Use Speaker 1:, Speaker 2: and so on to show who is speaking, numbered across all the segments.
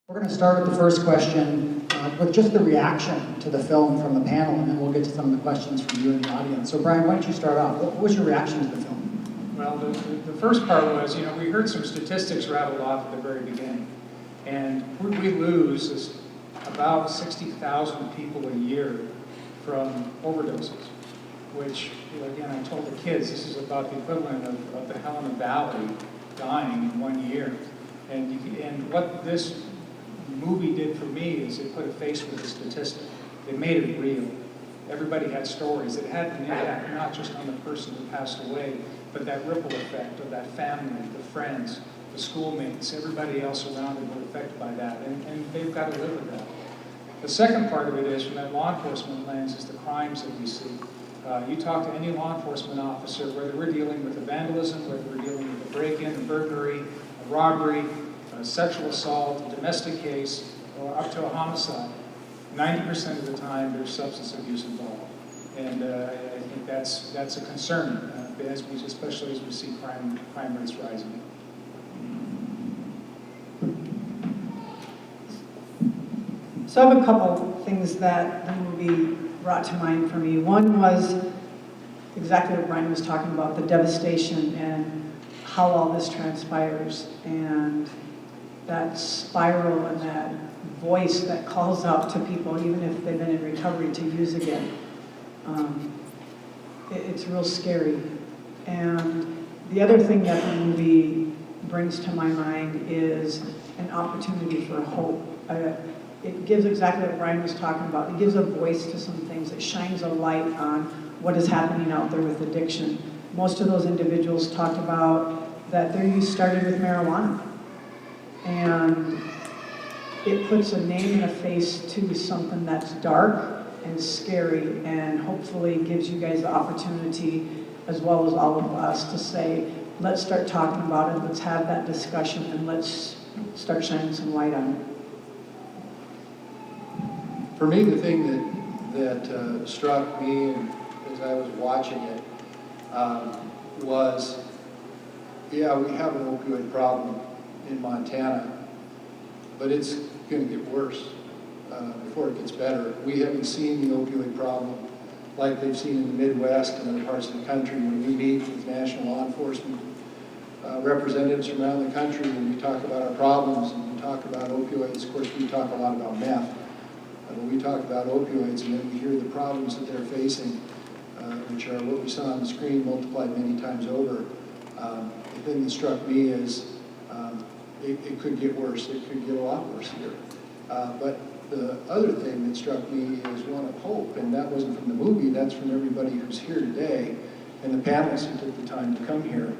Speaker 1: We're going to start with the first question with just the reaction to the film from the panel, and then we'll get to some of the questions from you in the audience. So Brian, why don't you start off? What was your reaction to the film?
Speaker 2: Well, the first part was, we heard some statistics rattled off at the very beginning. And we lose about 60,000 people a year from overdoses, which, again, I told the kids, this is about the equivalent of the Helena Valley dying in 1 year. And what this movie did for me is it put a face with the statistic. It made it real. Everybody had stories. It had an impact not just on the person who passed away, but that ripple effect of that family, the friends, the schoolmates, everybody else around them were affected by that, and they've got to live with that. The second part of it is, from that law enforcement lens, is the crimes that we see. You talk to any law enforcement officer, whether we're dealing with a vandalism, whether we're dealing with a break-in, a burglary, a robbery, a sexual assault, a domestic case, or up to a homicide, 90% of the time there's substance abuse involved. And I think that's a concern, especially as we see crime rates rising.
Speaker 3: So I have a couple things that the movie brought to mind for me. One was exactly what Brian was talking about, the devastation and how all this transpires, and that spiral and that voice that calls out to people, even if they've been in recovery, to use again. It's real scary. And the other thing that the movie brings to my mind is an opportunity for hope. It gives exactly what Brian was talking about. It gives a voice to some things. It shines a light on what is happening out there with addiction. Most of those individuals talked about that their use started with marijuana. And it puts a name and a face to something that's dark and scary, and hopefully gives you guys the opportunity, as well as all of us, to say, let's start talking about it, let's have that discussion, and let's start shining some light on it.
Speaker 4: For me, the thing that struck me as I was watching it was, yeah, we have an opioid problem in Montana, but it's going to get worse before it gets better. We haven't seen the opioid problem like they've seen in the Midwest and other parts of the country. When we meet with national law enforcement representatives from around the country, when we talk about our problems and we talk about opioids, of course we talk a lot about meth. When we talk about opioids and then we hear the problems that they're facing, which are what we saw on the screen multiplied many times over, the thing that struck me is it could get worse. It could get a lot worse here. But the other thing that struck me is one of hope, and that wasn't from the movie, that's from everybody who's here today and the panelists who took the time to come here.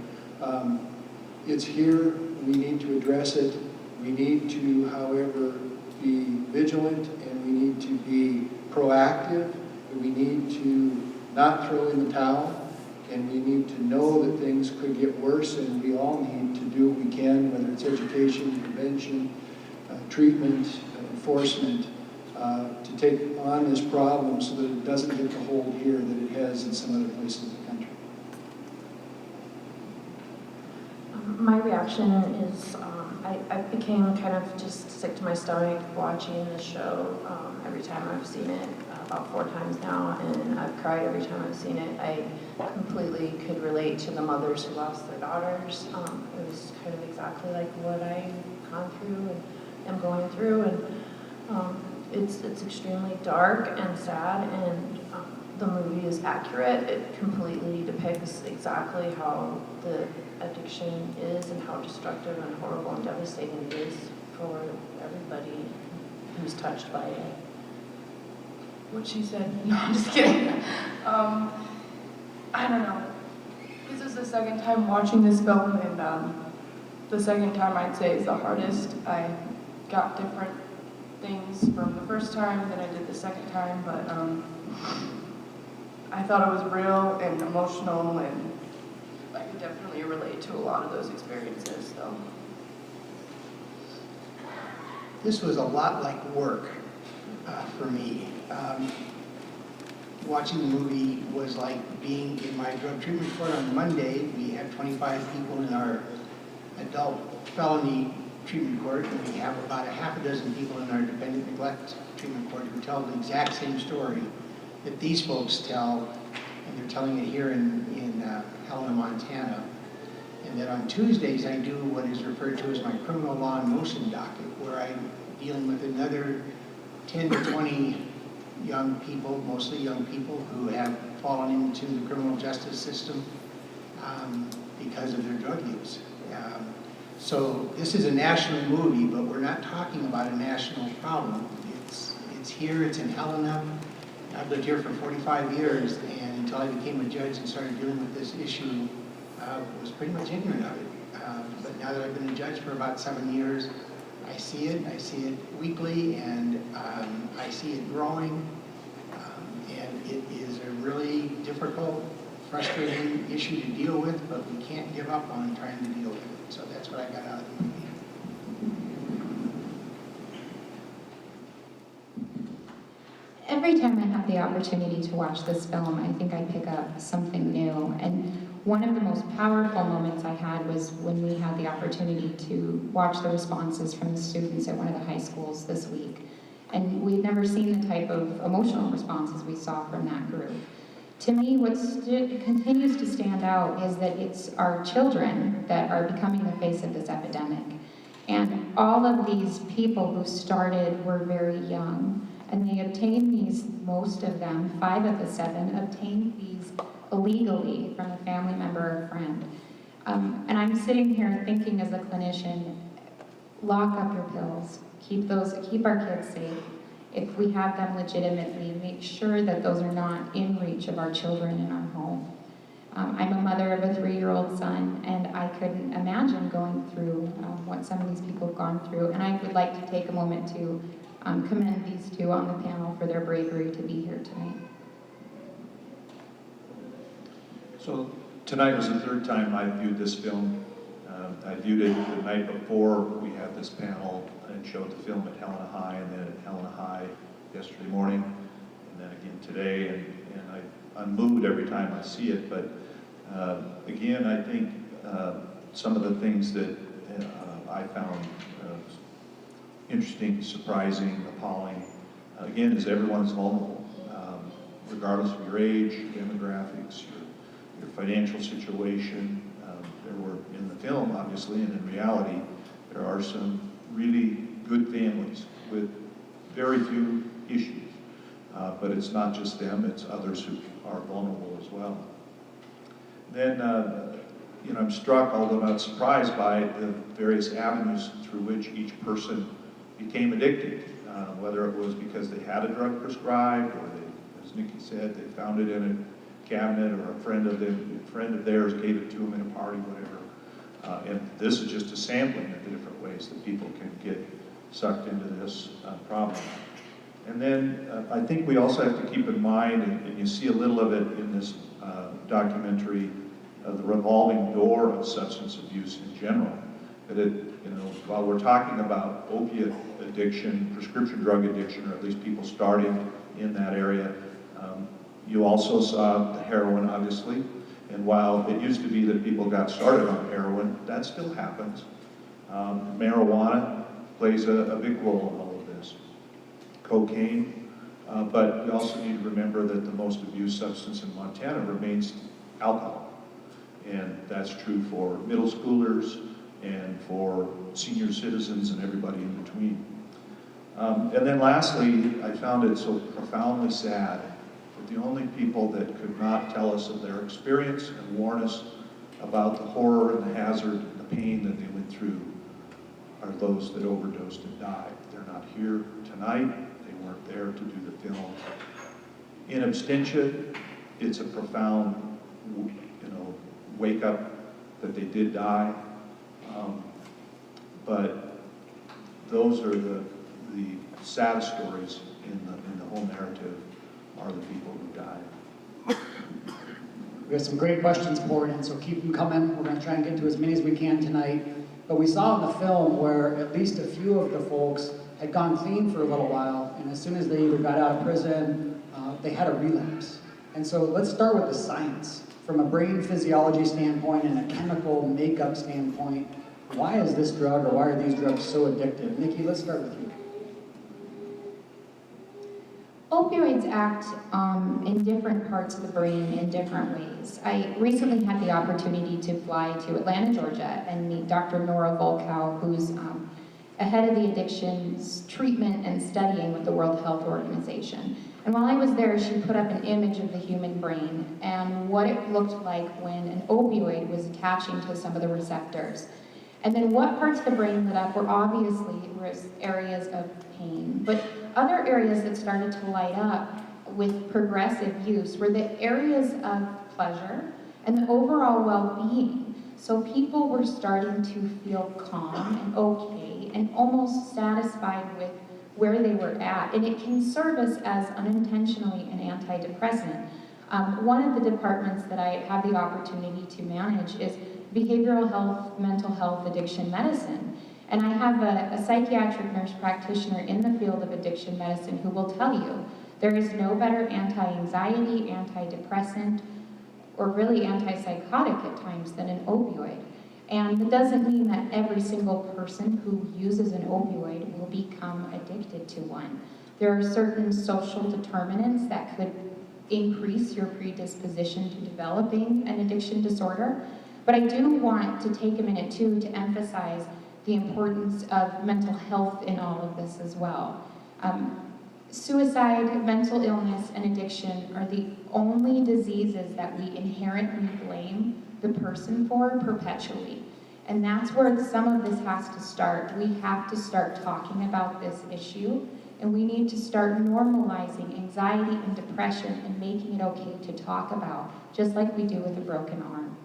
Speaker 4: It's here. We need to address it. We need to, however, be vigilant, and we need to be proactive, and we need to not throw in the towel, and we need to know that things could get worse, and we all need to do what we can, whether it's education, prevention, treatment, enforcement, to take on this problem so that it doesn't get the hold here that it has in some other places in the country.
Speaker 5: My reaction is I became kind of just sick to my stomach watching the show every time I've seen it, about 4 times now, and I've cried every time I've seen it. I completely could relate to the mothers who lost their daughters. It was kind of exactly like what I've gone through and am going through, and it's extremely dark and sad, and the movie is accurate. It completely depicts exactly how the addiction is and how destructive and horrible and devastating it is for everybody who's touched by it.
Speaker 6: What she said. No, I'm just kidding. I don't know. This is the second time watching this film, and the second time I'd say is the hardest. I got different things from the first time than I did the second time, but I thought it was real and emotional, and I could definitely relate to a lot of those experiences. So
Speaker 7: this was a lot like work for me. Watching the movie was like being in my drug treatment court on Monday. We had 25 people in our adult felony treatment court, and we have about a half a dozen people in our dependent neglect treatment court who tell the exact same story that these folks tell, and they're telling it here in Helena, Montana. And then on Tuesdays, I do what is referred to as my criminal law in motion docket, where I'm dealing with another 10 to 20 young people, mostly young people, who have fallen into the criminal justice system because of their drug use. So this is a national movie, but we're not talking about a national problem. It's here, it's in Helena. I've lived here for 45 years, and until I became a judge and started dealing with this issue, was pretty much ignorant of it. But now that I've been a judge for about 7 years, I see it weekly, and I see it growing. And it is a really difficult, frustrating issue to deal with, but we can't give up on trying to deal with it. So that's what I got out of the movie.
Speaker 8: Every time I have the opportunity to watch this film, I think I pick up something new. And one of the most powerful moments I had was when we had the opportunity to watch the responses from the students at one of the high schools this week. And we've never seen the type of emotional responses we saw from that group. To me, what continues to stand out is that it's our children that are becoming the face of this epidemic. And all of these people who started were very young. And they obtained these, most of them, 5 of the 7, obtained these illegally from a family member or friend. And I'm sitting here thinking as a clinician, lock up your pills, keep our kids safe. If we have them legitimately, make sure that those are not in reach of our children in our home. I'm a mother of a 3-year-old son, and I couldn't imagine going through what some of these people have gone through. And I would like to take a moment to commend these 2 on the panel for their bravery to be here tonight.
Speaker 9: So tonight was the 3rd time I viewed this film. I viewed it the night before we had this panel and showed the film at Helena High, and then at Helena High yesterday morning, and then again today, and I'm moved every time I see it, but again, I think some of the things that I found interesting, surprising, appalling, again, is everyone's vulnerable, regardless of your age, your demographics, your financial situation. There were, in the film, obviously, and in reality, there are some really good families with very few issues. But it's not just them, it's others who are vulnerable as well. Then, I'm struck, although not surprised, by the various avenues through which each person became addicted, whether it was because they had a drug prescribed, or they, as Nikki said, they found it in a cabinet, or a friend of theirs gave it to them in a party, whatever. And this is just a sampling of the different ways that people can get sucked into this problem. And then I think we also have to keep in mind, and you see a little of it in this documentary, the revolving door of substance abuse in general. That while we're talking about opiate addiction, prescription drug addiction, or at least people starting in that area, you also saw the heroin, obviously. And while it used to be that people got started on heroin, that still happens. Marijuana plays a big role in all of this. Cocaine, but we also need to remember that the most abused substance in Montana remains alcohol. And that's true for middle schoolers and for senior citizens and everybody in between. And then lastly, I found it so profoundly sad that the only people that could not tell us of their experience and warn us about the horror and the hazard and the pain that they went through are those that overdosed and died. They're not here tonight. They weren't there to do the film. In abstention, it's a profound, wake up that they did die. But those are the saddest stories in the whole narrative, are the people who died.
Speaker 1: We have some great questions poured in, so keep them coming. We're going to try and get to as many as we can tonight. But we saw in the film where at least a few of the folks had gone clean for a little while, and as soon as they either got out of prison, they had a relapse. And so let's start with the science. From a brain physiology standpoint and a chemical makeup standpoint, Why is this drug, or why are these drugs so addictive? Nikki, let's start with you.
Speaker 8: Opioids act in different parts of the brain in different ways. I recently had the opportunity to fly to Atlanta, Georgia, and meet Dr. Nora Volkow, who's ahead of the addictions treatment and studying with the World Health Organization. And while I was there, she put up an image of the human brain and what it looked like when an opioid was attaching to some of the receptors. And then what parts of the brain lit up were obviously areas of pain, but other areas that started to light up with progressive use were the areas of pleasure and the overall well-being. So people were starting to feel calm and okay and almost satisfied with where they were at. And it can serve us as unintentionally an antidepressant. One of the departments that I have the opportunity to manage is behavioral health, mental health, addiction medicine. And I have a psychiatric nurse practitioner in the field of addiction medicine who will tell you there is no better anti-anxiety, antidepressant, or really antipsychotic at times than an opioid. And it doesn't mean that every single person who uses an opioid will become addicted to one. There are certain social determinants that could increase your predisposition to developing an addiction disorder. But I do want to take a minute too to emphasize the importance of mental health in all of this as well. Suicide, mental illness, and addiction are the only diseases that we inherently blame the person for perpetually. And that's where some of this has to start. We have to start talking about this issue, and we need to start normalizing anxiety and depression and making it okay to talk about, just like we do with a broken arm.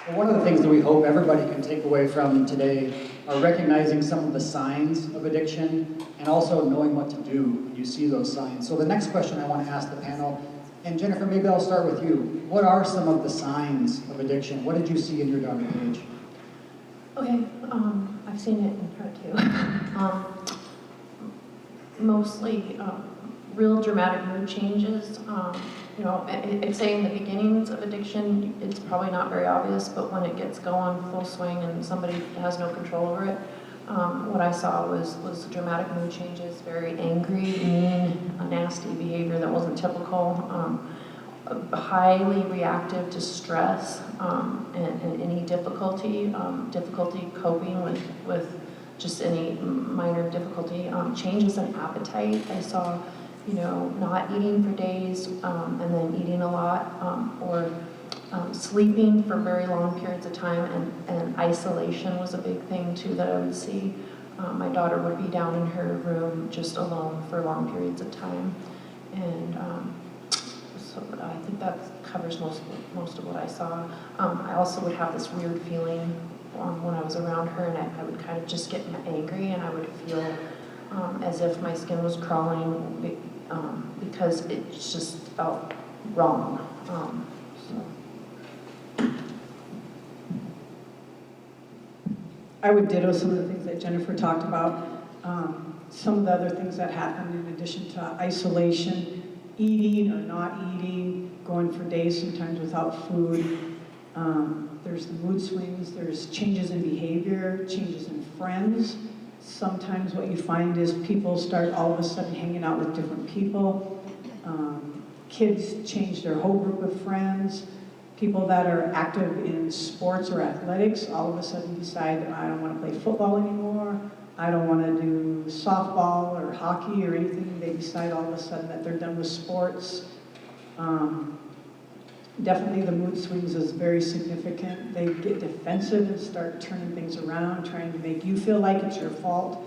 Speaker 1: Well, one of the things that we hope everybody can take away from today are recognizing some of the signs of addiction and also knowing what to do when you see those signs. So the next question I want to ask the panel, and Jennifer, maybe I'll start with you. What are some of the signs of addiction? What did you see in your daughter Paige?
Speaker 5: Okay, I've seen it in her too. Mostly real dramatic mood changes. You know, I'd say in the beginnings of addiction, it's probably not very obvious, but when it gets going full swing and somebody has no control over it, what I saw was dramatic mood changes, very angry, mean, a nasty behavior that wasn't typical, highly reactive to stress and any difficulty coping with just any minor difficulty, changes in appetite. I saw, you know, not eating for days and then eating a lot, or sleeping for very long periods of time, and isolation was a big thing too that I would see. My daughter would be down in her room just alone for long periods of time, and so I think that covers most of what I saw. I also would have this weird feeling when I was around her, and I would kind of just get angry, and I would feel as if my skin was crawling because it just felt wrong.
Speaker 3: I would ditto some of the things that Jennifer talked about. Some of the other things that happened in addition to isolation, eating or not eating, going for days sometimes without food. There's the mood swings, there's changes in behavior, changes in friends. Sometimes what you find is people start all of a sudden hanging out with different people. Kids change their whole group of friends. People that are active in sports or athletics all of a sudden decide, I don't want to play football anymore. I don't want to do softball or hockey or anything. They decide all of a sudden that they're done with sports. Definitely the mood swings is very significant. They get defensive and start turning things around, trying to make you feel like it's your fault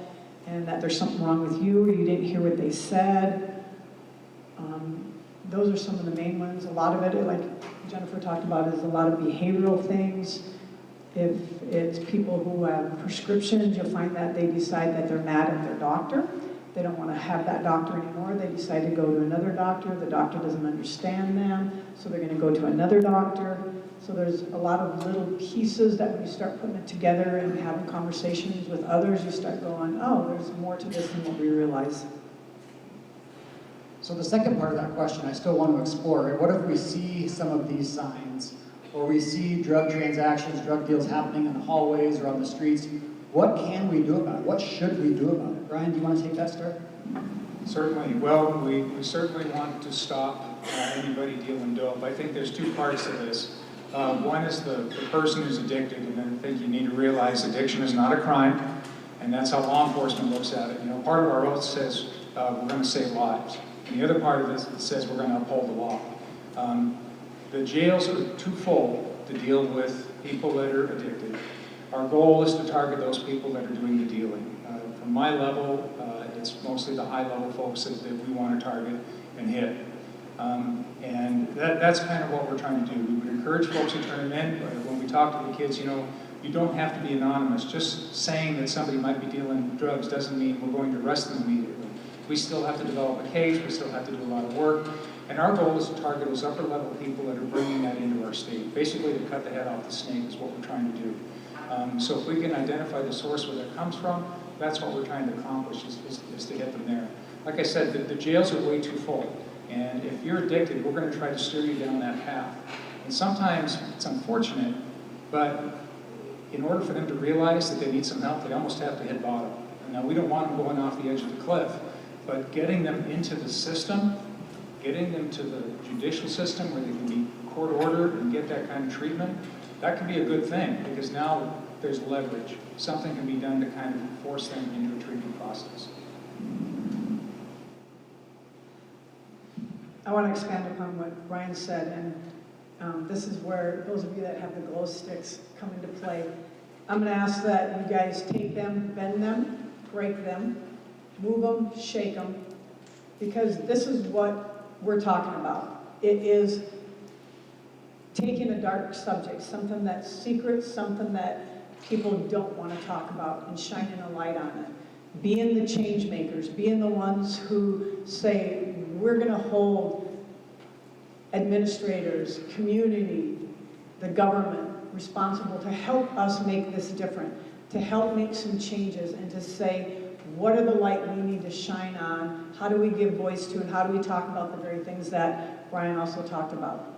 Speaker 3: and that there's something wrong with you or you didn't hear what they said. Those are some of the main ones. A lot of it, like Jennifer talked about, is a lot of behavioral things. If it's people who have prescriptions, you'll find that they decide that they're mad at their doctor. They don't want to have that doctor anymore. They decide to go to another doctor. The doctor doesn't understand them, so they're going to go to another doctor. So there's a lot of little pieces that when you start putting it together and having conversations with others, you start going, oh, there's more to this than what we realize.
Speaker 2: So
Speaker 1: So the second part of that question, I still want to explore. Right? What if we see some of these signs, or we see drug transactions, drug deals happening in the hallways or on the streets? What can we do about it? What should we do about it? Brian, do you want to take that start?
Speaker 2: Certainly. Well, we certainly want to stop anybody dealing dope. I think there's two parts to this. One is the person who's addicted, and I think you need to realize addiction is not a crime, and that's how law enforcement looks at it. You know, part of our oath says we're going to save lives, and the other part of this says we're going to uphold the law. The jails are too full to deal with people that are addicted. Our goal is to target those people that are doing the dealing. From my level, it's mostly the high-level folks that we want to target and hit. And that's kind of what we're trying to do. We would encourage folks to turn them in. When we talk to the kids, you know, you don't have to be anonymous. Just saying that somebody might be dealing drugs doesn't mean we're going to arrest them immediately. We still have to develop a case. We still have to do a lot of work. And our goal is to target those upper-level people that are bringing that into our state. Basically, to cut the head off the snake is what we're trying to do. So if we can identify the source where that comes from, that's what we're trying to accomplish, is to get them there. Like I said, the jails are way too full. And if you're addicted, we're going to try to steer you down that path. And sometimes it's unfortunate, but in order for them to realize that they need some help, they almost have to hit bottom. Now, we don't want them going off the edge of the cliff, but getting them into the system, getting them to the judicial system where they can be court-ordered and get that kind of treatment, that can be a good thing, because now there's leverage. Something can be done to kind of force them into a treatment process.
Speaker 3: I want to expand upon what Brian said, and this is where those of you that have the glow sticks come into play. I'm going to ask that you guys take them, bend them, break them, move them, shake them, because this is what we're talking about. It is taking a dark subject, something that's secret, something that people don't want to talk about, and shining a light on it. Being the change makers, being the ones who say, we're going to hold administrators, community, the government responsible to help us make this different, to help make some changes, and to say, what are the light we need to shine on? How do we give voice to, and how do we talk about the very things that Brian also talked about?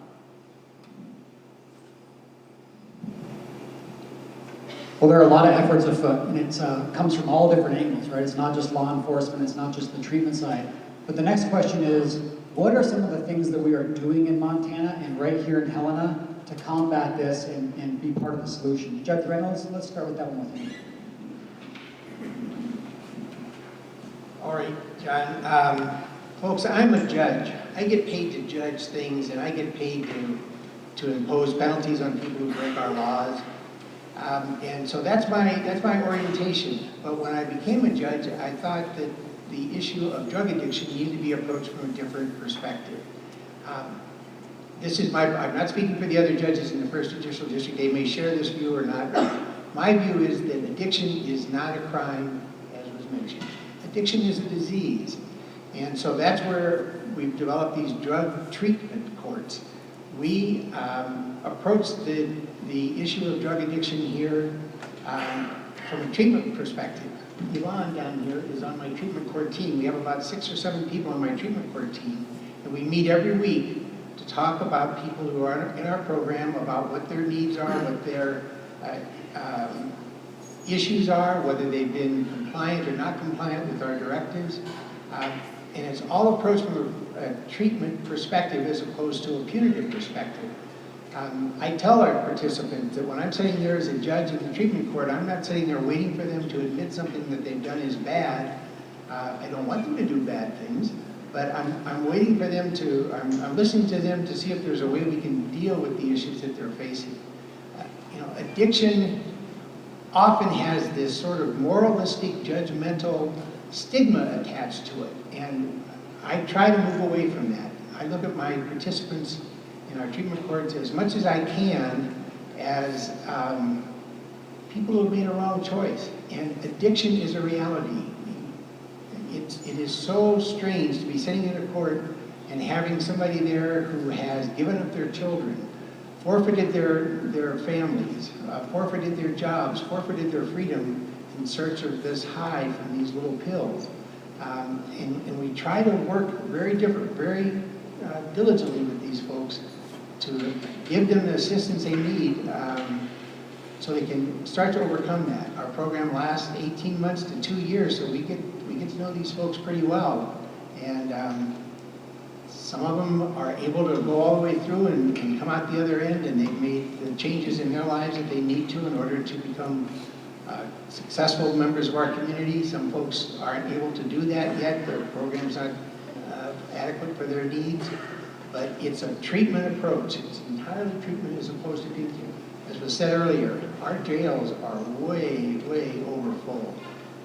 Speaker 1: Well, there are a lot of efforts afoot, and it comes from all different angles, right? It's not just law enforcement, it's not just the treatment side. But the next question is, what are some of the things that we are doing in Montana and right here in Helena to combat this and be part of the solution? Judge Reynolds, let's start with that one with you.
Speaker 7: All right, John. Folks, I'm a judge. I get paid to judge things, and I get paid to impose penalties on people who break our laws. And so that's my orientation. But when I became a judge, I thought that the issue of drug addiction needed to be approached from a different perspective. I'm not speaking for the other judges in the First Judicial District. They may share this view or not. My view is that addiction is not a crime, as was mentioned. Addiction is a disease. And so that's where we've developed these drug treatment courts. We approach the issue of drug addiction here from a treatment perspective. Yvonne down here is on my treatment court team. We have about 6 or 7 people on my treatment court team, and we meet every week to talk about people who are in our program, about what their needs are, what their issues are, whether they've been compliant or not compliant with our directives. And it's all approached from a treatment perspective as opposed to a punitive perspective. I tell our participants that when I'm sitting there as a judge in the treatment court, I'm not sitting there waiting for them to admit something that they've done is bad. I don't want them to do bad things, but I'm waiting for them I'm listening to them to see if there's a way we can deal with the issues that they're facing. Addiction often has this sort of moralistic, judgmental stigma attached to it, and I try to move away from that. I look at my participants in our treatment courts as much as I can as people who have made a wrong choice. And addiction is a reality. It is so strange to be sitting in a court and having somebody there who has given up their children, forfeited their families, forfeited their jobs, forfeited their freedom in search of this high from these little pills. And we try to work very diligently with these folks to give them the assistance they need so they can start to overcome that. Our program lasts 18 months to 2 years, so we get to know these folks pretty well. And some of them are able to go all the way through and come out the other end, and they've made the changes in their lives that they need to in order to become successful members of our community. Some folks aren't able to do that yet. Their programs aren't adequate for their needs. But it's a treatment approach. It's entirely treatment as opposed to teaching. As was said earlier, our jails are way overfull.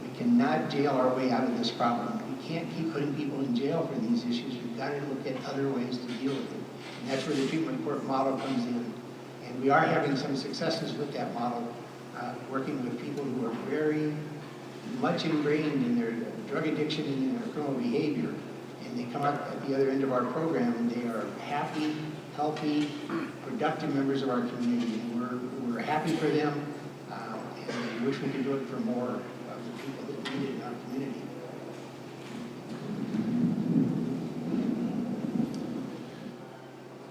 Speaker 7: We cannot jail our way out of this problem. We can't keep putting people in jail for these issues. We've got to look at other ways to deal with it. And that's where the treatment court model comes in. And we are having some successes with that model, working with people who are very much ingrained in their drug addiction and in their criminal behavior. And they come out at the other end of our program and they are happy, healthy, productive members of our community. And we're happy for them, and we wish we could do it for more of the people that need it in our community.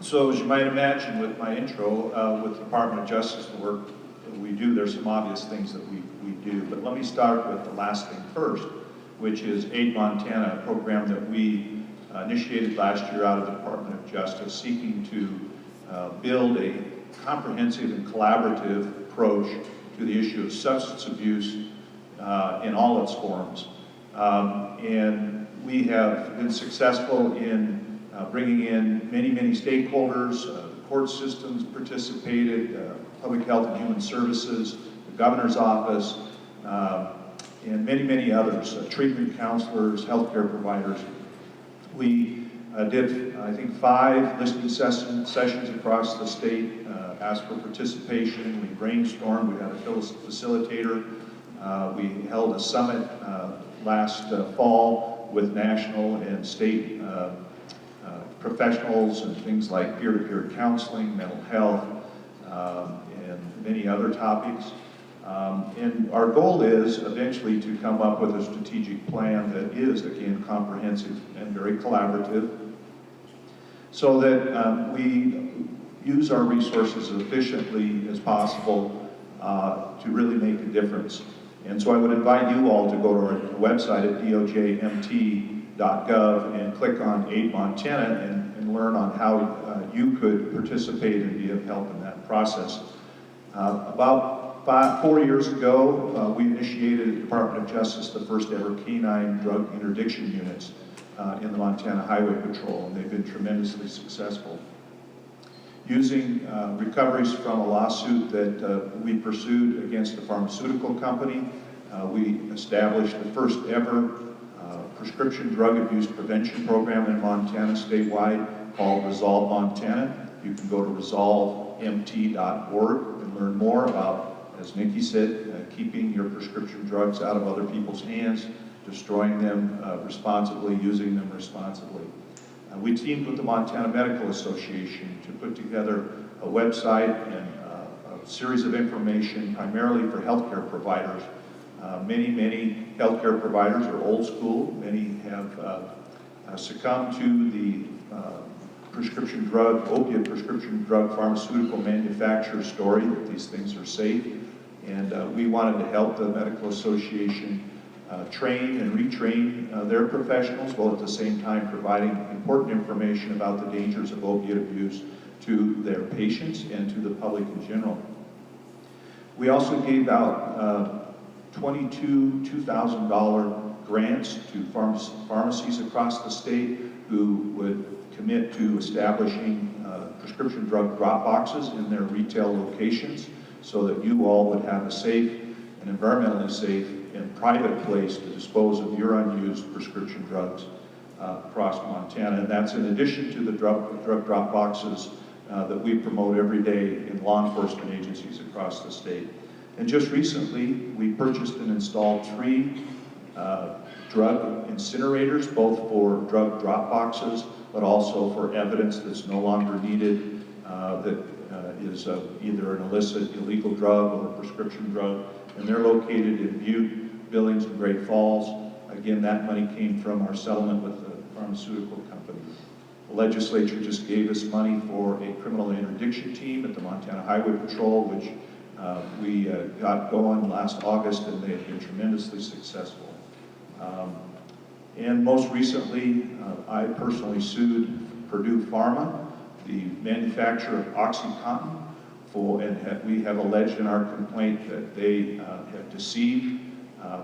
Speaker 9: So as you might imagine with my intro, with the Department of Justice, the work that we do, there's some obvious things that we do. But let me start with the last thing first, which is Aid Montana, a program that we initiated last year out of the Department of Justice, seeking to build a comprehensive and collaborative approach to the issue of substance abuse in all its forms. And we have been successful in bringing in many stakeholders. The court systems participated, Public Health and Human Services, the Governor's Office, and many others, treatment counselors, healthcare providers. We did, I think, 5 listening sessions across the state, asked for participation. We brainstormed, we had a facilitator. We held a summit last fall with national and state professionals and things like peer-to-peer counseling, mental health, and many other topics. And our goal is eventually to come up with a strategic plan that is, again, comprehensive and very collaborative, so that we use our resources as efficiently as possible to really make a difference. And so I would invite you all to go to our website at dojmt.gov and click on Aid Montana and learn on how you could participate and be of help in that process. About 4 years ago, we initiated at the Department of Justice the first ever canine drug interdiction units in the Montana Highway Patrol, and they've been tremendously successful. Using recoveries from a lawsuit that we pursued against a pharmaceutical company, we established the first ever prescription drug abuse prevention program in Montana statewide called Resolve Montana. You can go to resolvemt.org and learn more about, as Nikki said, keeping your prescription drugs out of other people's hands, destroying them responsibly, using them responsibly. We teamed with the Montana Medical Association to put together a website and a series of information primarily for healthcare providers. Many healthcare providers are old school. Many have succumbed to the opiate prescription drug pharmaceutical manufacturer story that these things are safe. And we wanted to help the Medical Association train and retrain their professionals, while at the same time providing important information about the dangers of opiate abuse to their patients and to the public in general. We also gave out 22 $2,000 grants to pharmacies across the state who would commit to establishing prescription drug drop boxes in their retail locations so that you all would have a safe and environmentally safe and private place to dispose of your unused prescription drugs across Montana. And that's in addition to the drug drop boxes that we promote every day in law enforcement agencies across the state. And just recently, we purchased and installed 3 drug incinerators, both for drug drop boxes, but also for evidence that's no longer needed, that is either an illicit, illegal drug or a prescription drug. And they're located in Butte, Billings, and Great Falls. Again, that money came from our settlement with the pharmaceutical company. The legislature just gave us money for a criminal interdiction team at the Montana Highway Patrol, which we got going last August, and they have been tremendously successful. And most recently, I personally sued Purdue Pharma, the manufacturer of OxyContin, and we have alleged in our complaint that they have deceived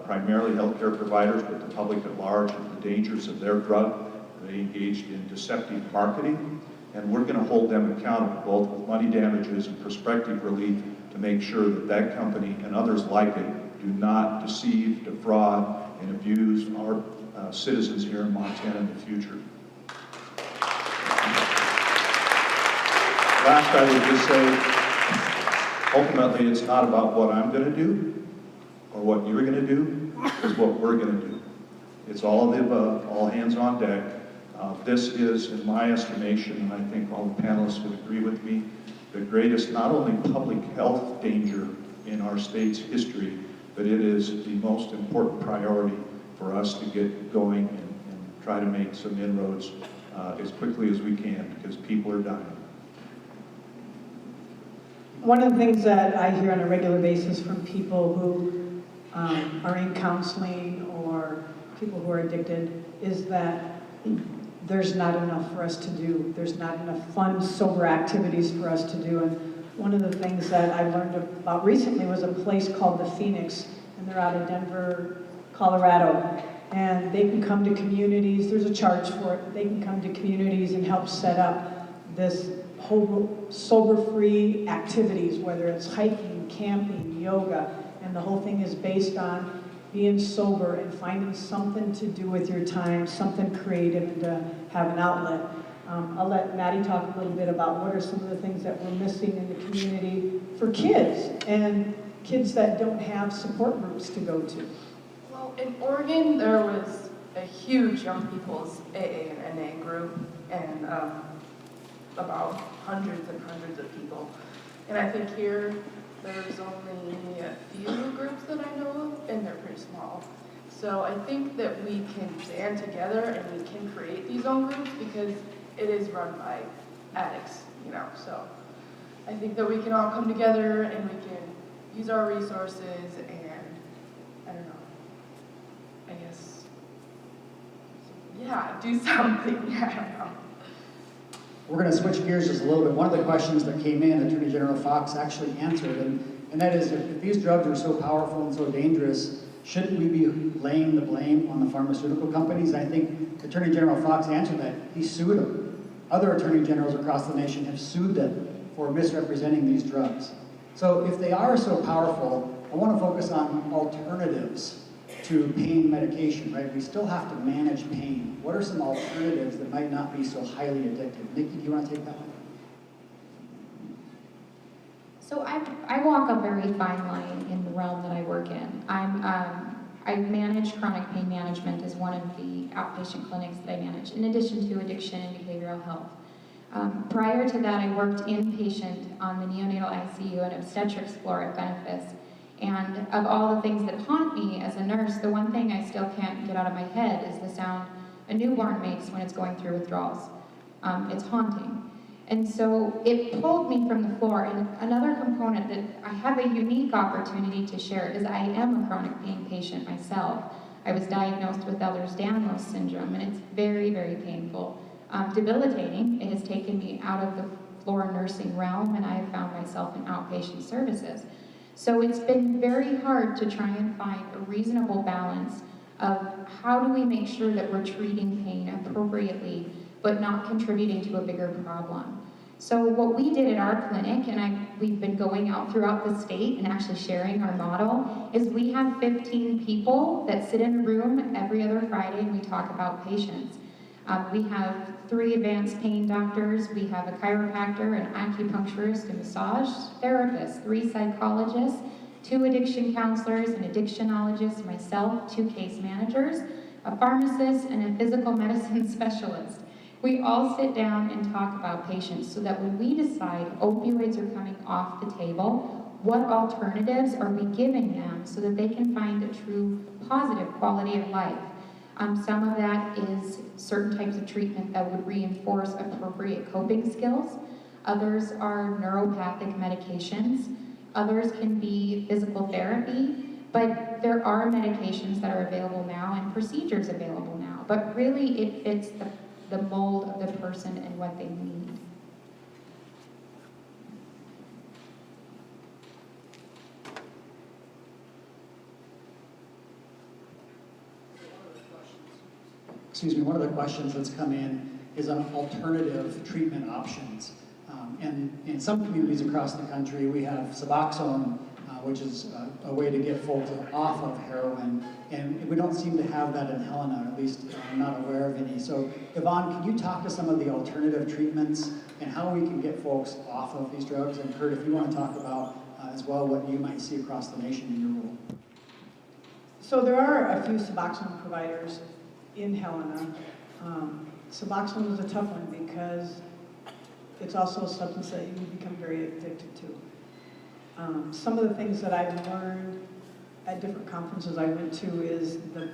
Speaker 9: primarily healthcare providers, but the public at large, of the dangers of their drug. They engaged in deceptive marketing, and we're going to hold them accountable both with money damages and prospective relief to make sure that that company and others like it do not deceive, defraud, and abuse our citizens here in Montana in the future. Last, I would just say, ultimately, it's not about what I'm going to do or what you're going to do, it's what we're going to do. It's all of the above, all hands on deck. This is, in my estimation, and I think all the panelists would agree with me, the greatest not only public health danger in our state's history, but it is the most important priority for us to get going and try to make some inroads as quickly as we can, because people are dying.
Speaker 3: One of the things that I hear on a regular basis from people who are in counseling or people who are addicted is that there's not enough for us to do. There's not enough fun, sober activities for us to do. And one of the things that I learned about recently was a place called the Phoenix, and they're out of Denver, Colorado. And they can come to communities, there's a charge for it, they can come to communities and help set up this whole sober-free activities, whether it's hiking, camping, yoga, and the whole thing is based on being sober and finding something to do with your time, something creative, and to have an outlet. I'll let Maddie talk a little bit about what are some of the things that we're missing in the community for kids, and kids that don't have support groups to go to.
Speaker 6: Well, in Oregon, there was a huge young people's AA and NA group, and about hundreds and hundreds of people. And I think here, there's only a few groups that I know of, and they're pretty small. So I think that we can band together and we can create these own groups because it is run by addicts, you know. So I think that we can all come together and we can use our resources and, I don't know, I guess, yeah, do something, I don't know.
Speaker 1: We're going to switch gears just a little bit. One of the questions that came in, Attorney General Fox actually answered, and that is, if these drugs are so powerful and so dangerous, shouldn't we be laying the blame on the pharmaceutical companies? I think Attorney General Fox answered that. He sued them. Other attorney generals across the nation have sued them for misrepresenting these drugs. So if they are so powerful, I want to focus on alternatives to pain medication, right? We still have to manage pain. What are some alternatives that might not be so highly addictive? Nikki, do you want to take that one?
Speaker 8: So I walk a very fine line in the realm that I work in. I manage chronic pain management as one of the outpatient clinics that I manage, in addition to addiction and behavioral health. Prior to that, I worked inpatient on the neonatal ICU and obstetrics floor at Benefis. And of all the things that haunt me as a nurse, the one thing I still can't get out of my head is the sound a newborn makes when it's going through withdrawals. It's haunting. And so it pulled me from the floor. And another component that I have a unique opportunity to share is I am a chronic pain patient myself. I was diagnosed with Ehlers-Danlos syndrome, and it's very, very painful. Debilitating. It has taken me out of the floor nursing realm, and I have found myself in outpatient services. So it's been very hard to try and find a reasonable balance of how do we make sure that we're treating pain appropriately, but not contributing to a bigger problem. So what we did at our clinic, and we've been going out throughout the state and actually sharing our model, is we have 15 people that sit in a room every other Friday and we talk about patients. We have 3 advanced pain doctors, we have a chiropractor, an acupuncturist, a massage therapist, 3 psychologists, 2 addiction counselors, an addictionologist, myself, 2 case managers, a pharmacist, and a physical medicine specialist. We all sit down and talk about patients so that when we decide opioids are coming off the table, what alternatives are we giving them so that they can find a true positive quality of life? Some of that is certain types of treatment that would reinforce appropriate coping skills. Others are neuropathic medications. Others can be physical therapy, but there are medications that are available now and procedures available now. But really, it fits the mold of the person and what they need.
Speaker 1: Excuse me, one of the questions that's come in is on alternative treatment options. And in some communities across the country, we have Suboxone, which is a way to get folks off of heroin. And we don't seem to have that in Helena, or at least I'm not aware of any. So Yvonne, can you talk to some of the alternative treatments and how we can get folks off of these drugs? And Kurt, if you want to talk about as well what you might see across the nation in your role.
Speaker 3: So there are a few Suboxone providers in Helena. Suboxone is a tough one because it's also a substance that you become very addicted to. Some of the things that I've learned at different conferences I went to is the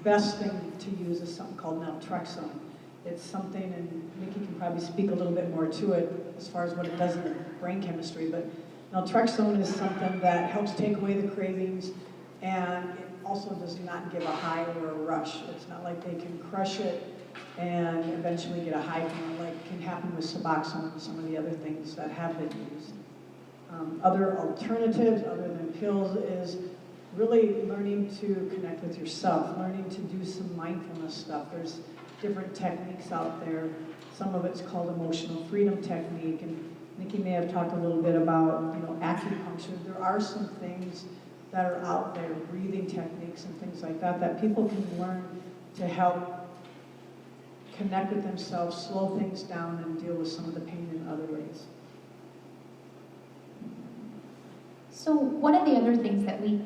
Speaker 3: best thing to use is something called naltrexone. It's something, and Nikki can probably speak a little bit more to it as far as what it does in the brain chemistry, but naltrexone is something that helps take away the cravings, and it also does not give a high or a rush. It's not like they can crush it and eventually get a high from it, like can happen with Suboxone and some of the other things that have been used. Other alternatives other than pills is really learning to connect with yourself, learning to do some mindfulness stuff. There's different techniques out there. Some of it's called emotional freedom technique, and Nikki may have talked a little bit about, acupuncture. There are some things that are out there, breathing techniques and things like that, that people can learn to help connect with themselves, slow things down, and deal with some of the pain in other ways.
Speaker 8: So one of the other things that we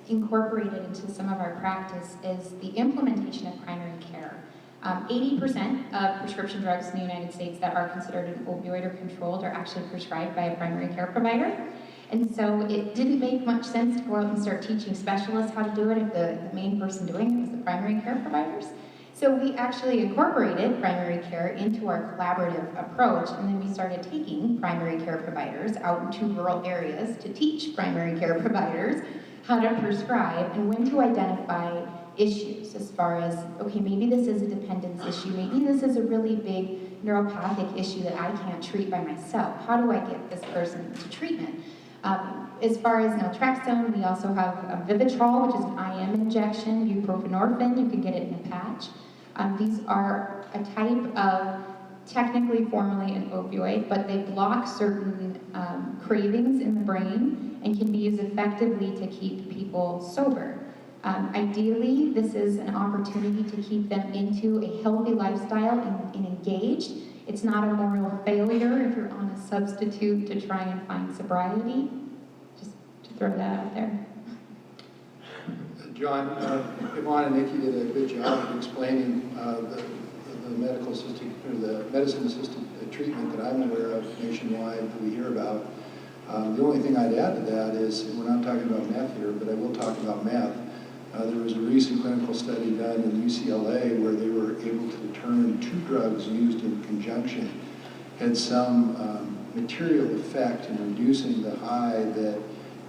Speaker 8: incorporated into some of our practice is the implementation of primary care. 80% of prescription drugs in the United States that are considered an opioid or controlled are actually prescribed by a primary care provider. And so it didn't make much sense to go out and start teaching specialists how to do it if the main person doing it was the primary care providers. So we actually incorporated primary care into our collaborative approach, and then we started taking primary care providers out into rural areas to teach primary care providers how to prescribe and when to identify issues as far as, okay, maybe this is a dependence issue, maybe this is a really big neuropathic issue that I can't treat by myself. How do I get this person to treatment? As far as naltrexone, we also have Vivitrol, which is an IM injection, buprenorphine, you can get it in a patch. These are a type of, technically formally an opioid, but they block certain cravings in the brain and can be used effectively to keep people sober. Ideally, this is an opportunity to keep them into a healthy lifestyle and engaged. It's not a moral failure if you're on a substitute to try and find sobriety. Just to throw that out there.
Speaker 4: John, Yvonne and Nikki did a good job of explaining the medical assisted, or the medicine-assisted treatment that I'm aware of nationwide that we hear about. The only thing I'd add to that is, and we're not talking about meth here, but I will talk about meth. There was a recent clinical study done in UCLA where they were able to determine 2 drugs used in conjunction had some material effect in reducing the high that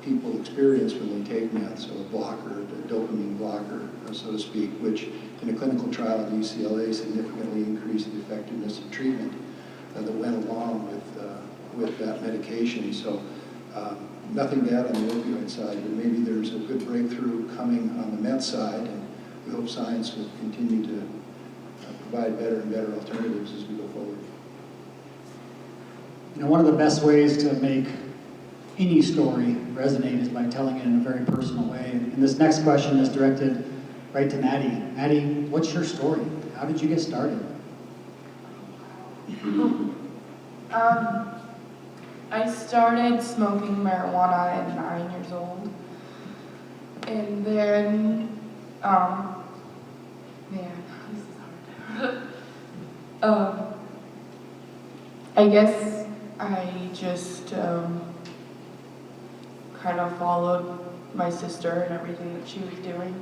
Speaker 4: people experience when they take meth, so a blocker, a dopamine blocker, so to speak, which in a clinical trial at UCLA significantly increased the effectiveness of treatment that went along with that medication. So nothing to add on the opioid side, but maybe there's a good breakthrough coming on the meth side, and we hope science will continue to provide better and better alternatives as we go forward.
Speaker 1: One of the best ways to make any story resonate is by telling it in a very personal way. And this next question is directed right to Maddie. Maddie, what's your story? How did you get started?
Speaker 6: I started smoking marijuana at 9 years old. And then, this is hard. I guess I just kind of followed my sister and everything that she was doing.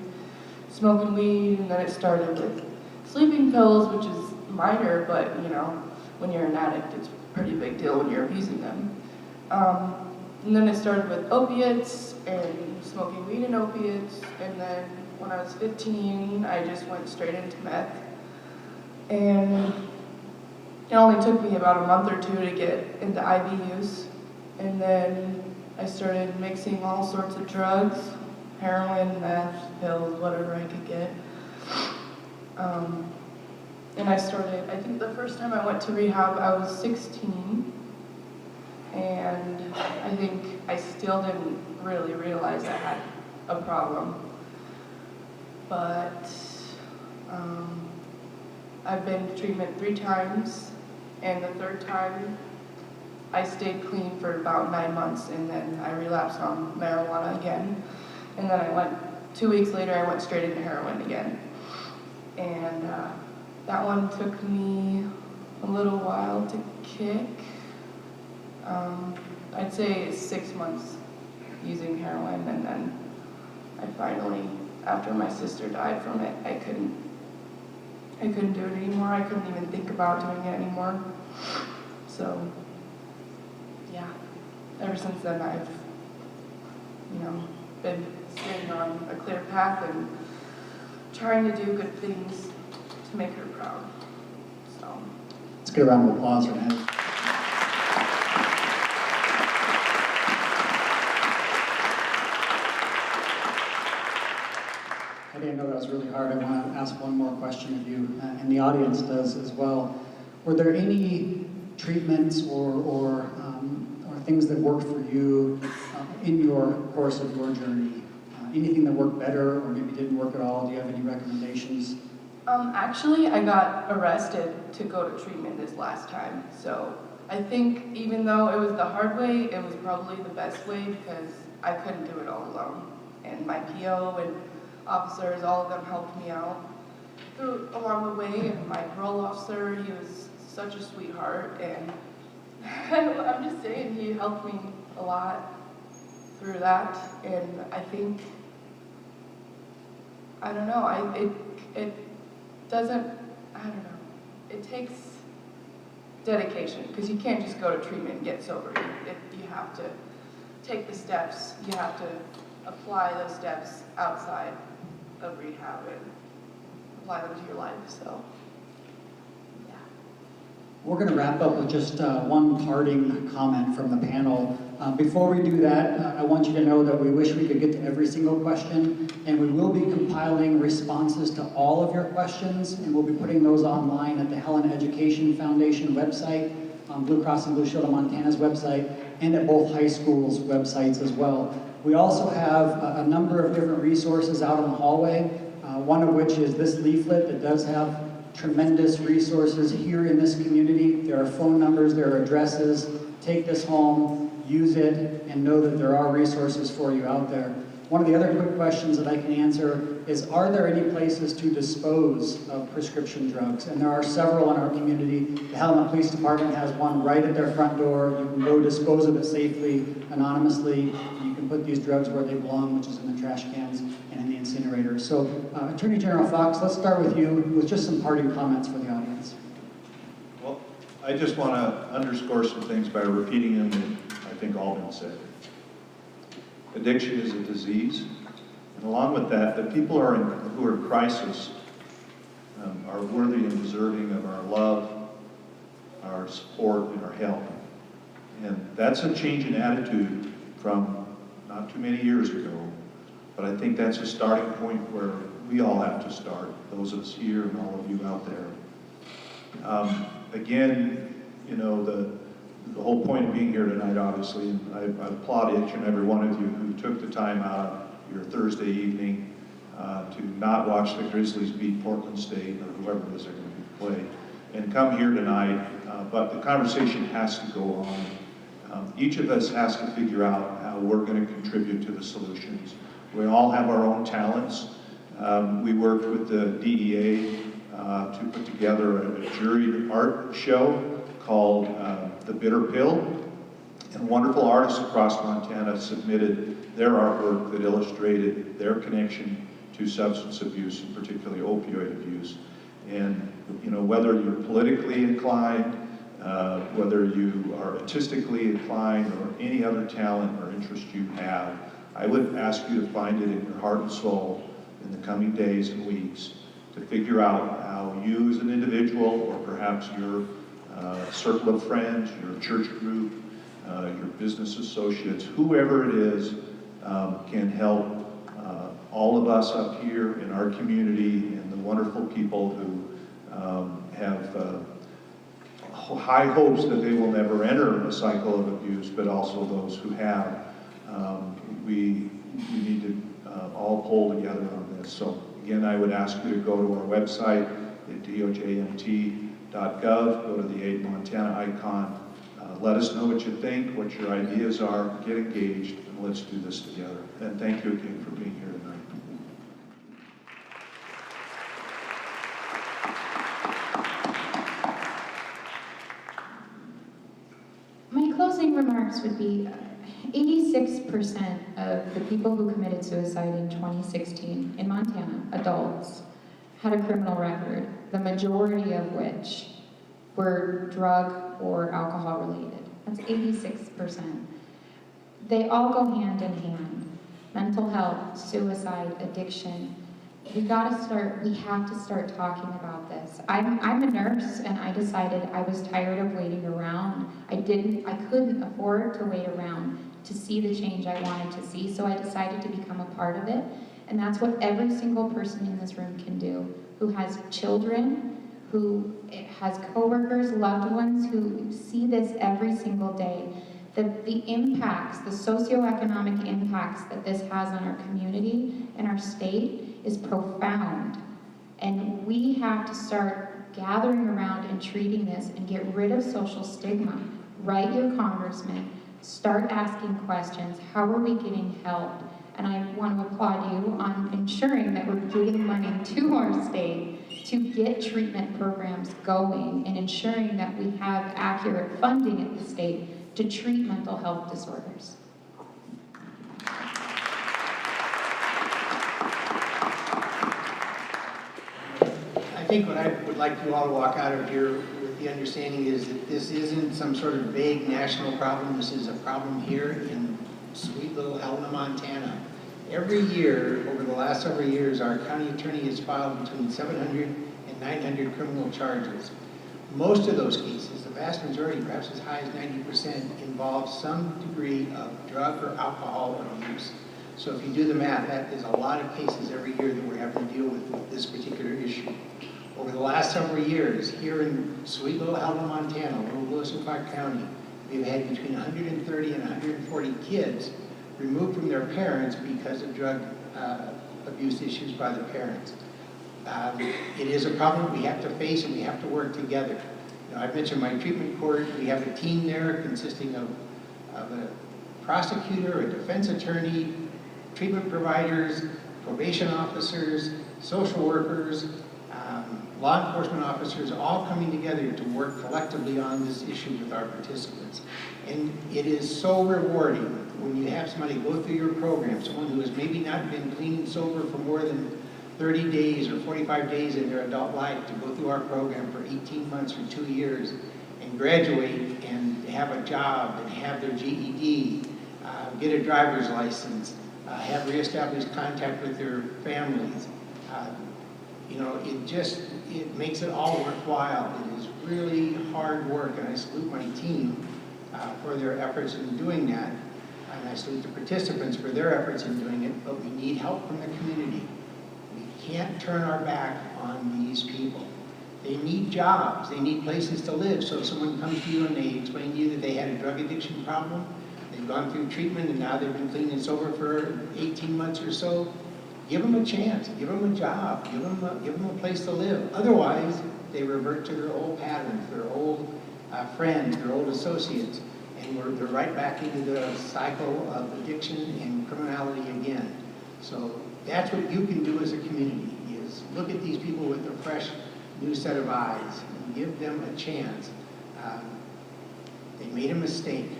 Speaker 6: smoking weed, and then it started with sleeping pills, which is minor, but you know, when you're an addict, it's a pretty big deal when you're abusing them. And then it started with opiates and smoking weed and opiates, and then when I was 15, I just went straight into meth. And it only took me about a month or two to get into IV use. And then I started mixing all sorts of drugs, heroin, meth, pills, whatever I could get. And I think the first time I went to rehab, I was 16. And I think I still didn't really realize I had a problem. But I've been to treatment 3 times, and the 3rd time I stayed clean for about 9 months, and then I relapsed on marijuana again. And then 2 weeks later, I went straight into heroin again. And that one took me a little while to kick. I'd say 6 months using heroin, and then I finally, after my sister died from it, I couldn't do it anymore. I couldn't even think about doing it anymore. So, yeah, ever since then I've, been staying on a clear path and trying to do good things to make her proud. So,
Speaker 1: Let's get a round of applause for that. I didn't know that was really hard. I want to ask one more question of you, and the audience does as well. Were there any treatments or things that worked for you in your course of your journey? Anything that worked better or maybe didn't work at all? Do you have any recommendations?
Speaker 6: Actually, I got arrested to go to treatment this last time. So I think even though it was the hard way, it was probably the best way because I couldn't do it all alone. And my PO and officers, all of them helped me out along the way. And my parole officer, he was such a sweetheart. And I'm just saying, he helped me a lot through that. And I think, I don't know, it doesn't, I don't know, it takes dedication, because you can't just go to treatment and get sober. You have to take the steps, you have to apply those steps outside of rehab and apply them to your life, so, yeah.
Speaker 1: We're going to wrap up with just one parting comment from the panel. Before we do that, I want you to know that we wish we could get to every single question, and we will be compiling responses to all of your questions, and we'll be putting those online at the Helena Education Foundation website, on Blue Cross and Blue Shield of Montana's website, and at both high schools' websites as well. We also have a number of different resources out in the hallway, one of which is this leaflet that does have tremendous resources here in this community. There are phone numbers, there are addresses. Take this home, use it, and know that there are resources for you out there. One of the other quick questions that I can answer is, are there any places to dispose of prescription drugs? And there are several in our community. The Helena Police Department has one right at their front door. You can go dispose of it safely, anonymously. You can put these drugs where they belong, which is in the trash cans and in the incinerators. So, Attorney General Fox, let's start with you with just some parting comments for the audience.
Speaker 9: Well, I just want to underscore some things by repeating them that I think Alden said. Addiction is a disease, and along with that, the people who are in crisis are worthy and deserving of our love, our support, and our help. And that's a change in attitude from not too many years ago, but I think that's a starting point where we all have to start, those of us here and all of you out there. Again, the whole point of being here tonight, obviously, and I applaud each and every one of you who took the time out your Thursday evening to not watch the Grizzlies beat Portland State or whoever it is they're going to play, and come here tonight. But the conversation has to go on. Each of us has to figure out how we're going to contribute to the solutions. We all have our own talents. We worked with the DEA to put together a jury art show called The Bitter Pill, and wonderful artists across Montana submitted their artwork that illustrated their connection to substance abuse, and particularly opioid abuse. And whether you're politically inclined, whether you are artistically inclined, or any other talent or interest you have, I would ask you to find it in your heart and soul in the coming days and weeks to figure out how you as an individual, or perhaps your circle of friends, your church group, your business associates, whoever it is, can help all of us up here in our community and the wonderful people who have high hopes that they will never enter a cycle of abuse, but also those who have. We need to all pull together on this. So again, I would ask you to go to our website at dojmt.gov, go to the Aid Montana icon, let us know what you think, what your ideas are, get engaged, and let's do this together. And thank you again for being here tonight.
Speaker 8: My closing remarks would be 86% of the people who committed suicide in 2016 in Montana, adults, had a criminal record, the majority of which were drug or alcohol related. That's 86%. They all go hand in hand. Mental health, suicide, addiction. We have to start talking about this. I'm a nurse, and I decided I was tired of waiting around. I couldn't afford to wait around to see the change I wanted to see, so I decided to become a part of it. And that's what every single person in this room can do, who has children, who has coworkers, loved ones who see this every single day. The impacts, the socioeconomic impacts that this has on our community and our state is profound. And we have to start gathering around and treating this and get rid of social stigma. Write your congressman, start asking questions. How are we getting help? And I want to applaud you on ensuring that we're getting money to our state to get treatment programs going and ensuring that we have accurate funding at the state to treat mental health disorders.
Speaker 7: I think what I would like you all to walk out of here with the understanding is that this isn't some sort of vague national problem. This is a problem here in sweet little Helena, Montana. Every year, over the last several years, our county attorney has filed between 700 and 900 criminal charges. Most of those cases, the vast majority, perhaps as high as 90%, involve some degree of drug or alcohol abuse. So if you do the math, that is a lot of cases every year that we're having to deal with this particular issue. Over the last several years, here in sweet little Helena, Montana, little Lewis and Clark County, we've had between 130 and 140 kids removed from their parents because of drug abuse issues by the parents. It is a problem we have to face and we have to work together. I've mentioned my treatment court. We have a team there consisting of a prosecutor, a defense attorney, treatment providers, probation officers, social workers, law enforcement officers, all coming together to work collectively on this issue with our participants. And it is so rewarding when you have somebody go through your program, someone who has maybe not been clean and sober for more than 30 days or 45 days in their adult life, to go through our program for 18 months or 2 years and graduate and have a job and have their GED, get a driver's license, have reestablished contact with their families. It makes it all worthwhile. It is really hard work, and I salute my team for their efforts in doing that. And I salute the participants for their efforts in doing it, but we need help from the community. We can't turn our back on these people. They need jobs, they need places to live. So if someone comes to you and they explain to you that they had a drug addiction problem, they've gone through treatment and now they've been clean and sober for 18 months or so, give them a chance, give them a job, give them a place to live. Otherwise, they revert to their old patterns, their old friends, their old associates, and they're right back into the cycle of addiction and criminality again. So that's what you can do as a community, is look at these people with a fresh new set of eyes and give them a chance. They made a mistake.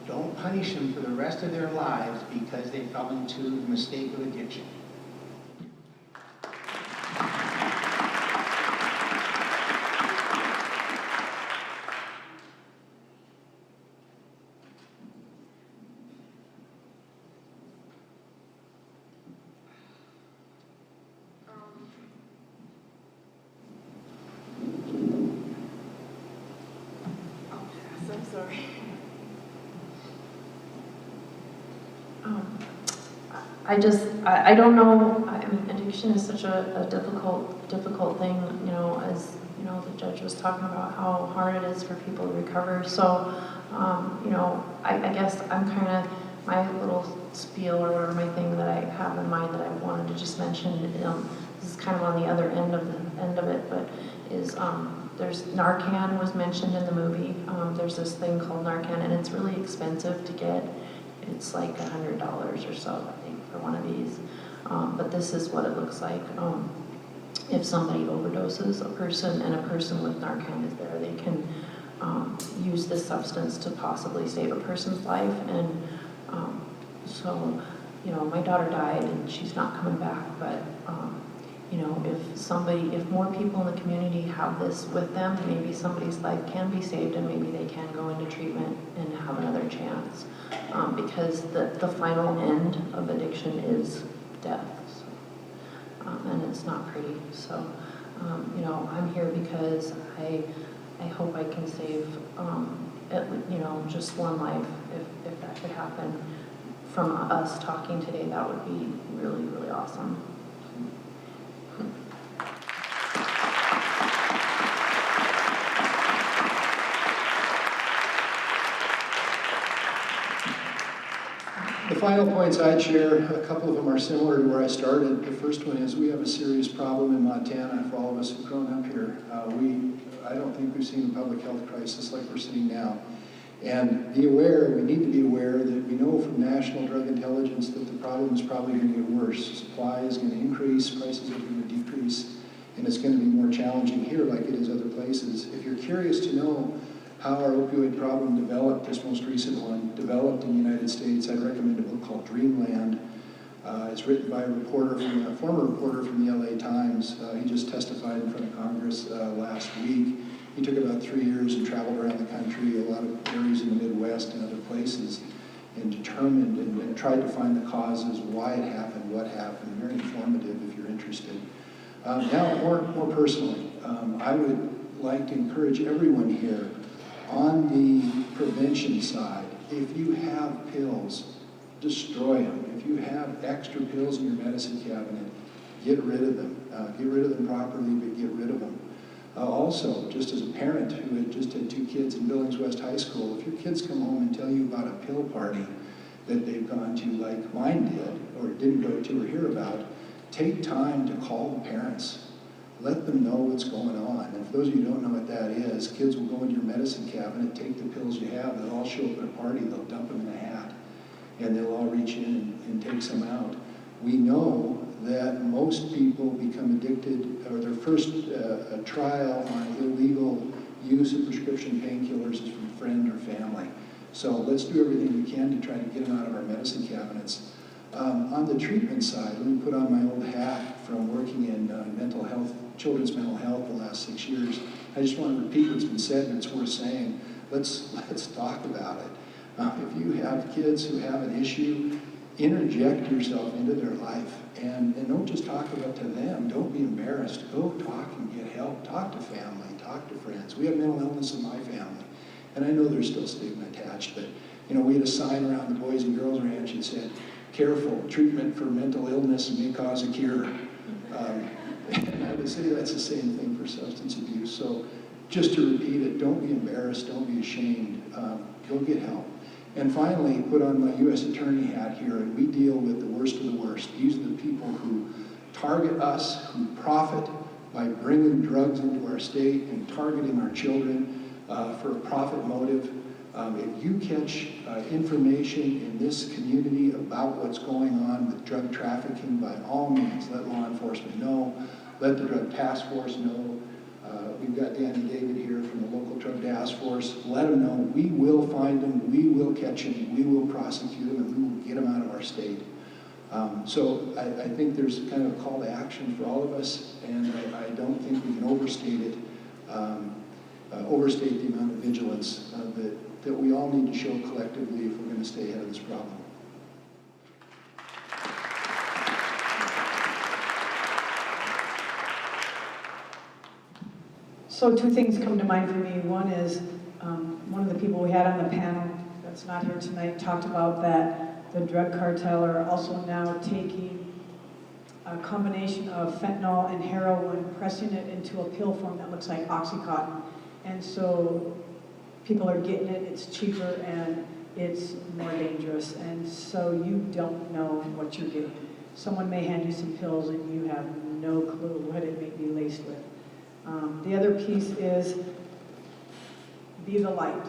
Speaker 7: Don't punish them for the rest of their lives because they fell into the mistake of addiction.
Speaker 5: I don't know, I mean, addiction is such a difficult thing, you know, as, you know, the judge was talking about how hard it is for people to recover. So, you know, I guess I'm kind of, my little spiel or whatever, my thing that I have in mind that I wanted to just mention, this is kind of on the other end of it, but is, there's Narcan was mentioned in the movie. There's this thing called Narcan, and it's really expensive to get. It's like $100 or so, I think, for one of these. But this is what it looks like. If somebody overdoses, a person with Narcan is there, they can use this substance to possibly save a person's life. And so, you know, my daughter died and she's not coming back, but you know, if more people in the community have this with them, maybe somebody's life can be saved and maybe they can go into treatment and have another chance. Because the final end of addiction is death. So, and it's not pretty. So, you know, I'm here because I hope I can save, you know, just one life. If that could happen from us talking today, that would be really, really awesome.
Speaker 4: The final points I'd share, a couple of them are similar to where I started. The first one is we have a serious problem in Montana for all of us who've grown up here. I don't think we've seen a public health crisis like we're seeing now. And be aware, we need to be aware that we know from national drug intelligence that the problem is probably going to get worse. Supply is going to increase, prices are going to decrease, and it's going to be more challenging here like it is other places. If you're curious to know how our opioid problem developed, this most recent one, developed in the United States, I'd recommend a book called Dreamland. It's written by a former reporter from the LA Times. He just testified in front of Congress last week. He took about 3 years and traveled around the country, a lot of areas in the Midwest and other places, and determined and tried to find the causes, why it happened, what happened. Very informative if you're interested. Now, more personally, I would like to encourage everyone here on the prevention side. If you have pills, destroy them. If you have extra pills in your medicine cabinet, get rid of them. Get rid of them properly, but get rid of them. Also, just as a parent who had just had 2 kids in Billings West High School, if your kids come home and tell you about a pill party that they've gone to like mine did, or didn't go to or hear about, take time to call the parents. Let them know what's going on. And for those of you who don't know what that is, kids will go into your medicine cabinet, take the pills you have, they'll all show up at a party, they'll dump them in a hat, and they'll all reach in and take some out. We know that most people become addicted, or their first trial on illegal use of prescription painkillers is from a friend or family. So let's do everything we can to try to get them out of our medicine cabinets. On the treatment side, let me put on my old hat from working in mental health, children's mental health the last 6 years. I just want to repeat what's been said, and it's worth saying. Let's talk about it. If you have kids who have an issue, interject yourself into their life, and don't just talk about to them. Don't be embarrassed. Go talk and get help. Talk to family. Talk to friends. We have mental illness in my family, and I know there's still stigma attached, but you know, we had a sign around the Boys and Girls Ranch that said, "Careful, treatment for mental illness may cause a cure." And I would say that's the same thing for substance abuse. So just to repeat it, don't be embarrassed, don't be ashamed, go get help. And finally, put on my U.S. Attorney hat here, and we deal with the worst of the worst. These are the people who target us, who profit by bringing drugs into our state and targeting our children for a profit motive. If you catch information in this community about what's going on with drug trafficking, by all means, let law enforcement know. Let the Drug Task Force know. We've got Danny David here from the local Drug Task Force. Let them know. We will find them. We will catch them. We will prosecute them, and we will get them out of our state. So I think there's kind of a call to action for all of us, and I don't think we can overstate it, overstate the amount of vigilance that we all need to show collectively if we're going to stay ahead of this problem.
Speaker 3: So 2 things come to mind for me. One is one of the people we had on the panel that's not here tonight talked about that the drug cartel are also now taking a combination of fentanyl and heroin, pressing it into a pill form that looks like Oxycontin. And so people are getting it, it's cheaper, and it's more dangerous. And so you don't know what you're getting. Someone may hand you some pills and you have no clue what it may be laced with. The other piece is be the light,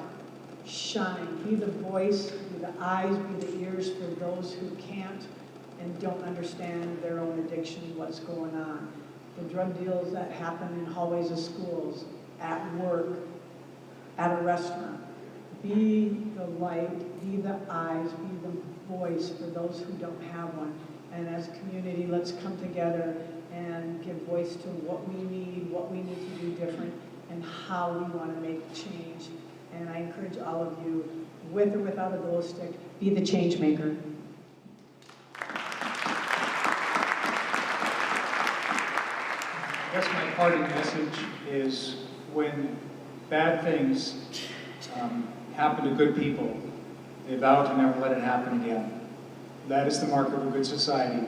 Speaker 3: shine, be the voice, be the eyes, be the ears for those who can't and don't understand their own addiction, what's going on. The drug deals that happen in hallways of schools, at work, at a restaurant. Be the light, be the eyes, be the voice for those who don't have one. And as a community, let's come together and give voice to what we need to do different, and how we want to make change. And I encourage all of you, with or without a glow stick, be the change maker.
Speaker 2: I guess my parting message is when bad things happen to good people, they vow to never let it happen again. That is the mark of a good society.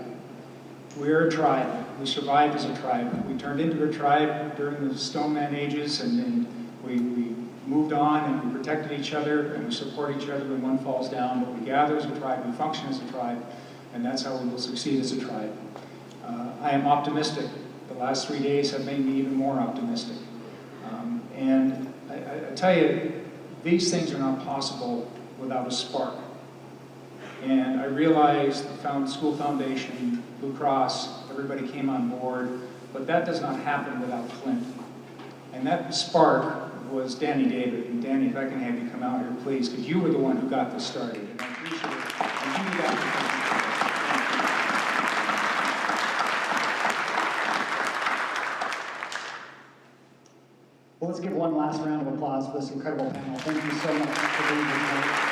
Speaker 2: We are a tribe. We survived as a tribe. We turned into a tribe during the Stone Man ages, and then we moved on, and we protected each other, and we support each other when one falls down. But we gather as a tribe, we function as a tribe, and that's how we will succeed as a tribe. I am optimistic. The last 3 days have made me even more optimistic. And I tell you, these things are not possible without a spark. And I realized the school foundation, Blue Cross, everybody came on board, but that does not happen without Clint. And that spark was Danny David. And Danny, if I can have you come out here, please, because you were the one who got this started. And I appreciate it. And you got it.
Speaker 1: Well, let's give one last round of applause for this incredible panel. Thank you so much for being here tonight.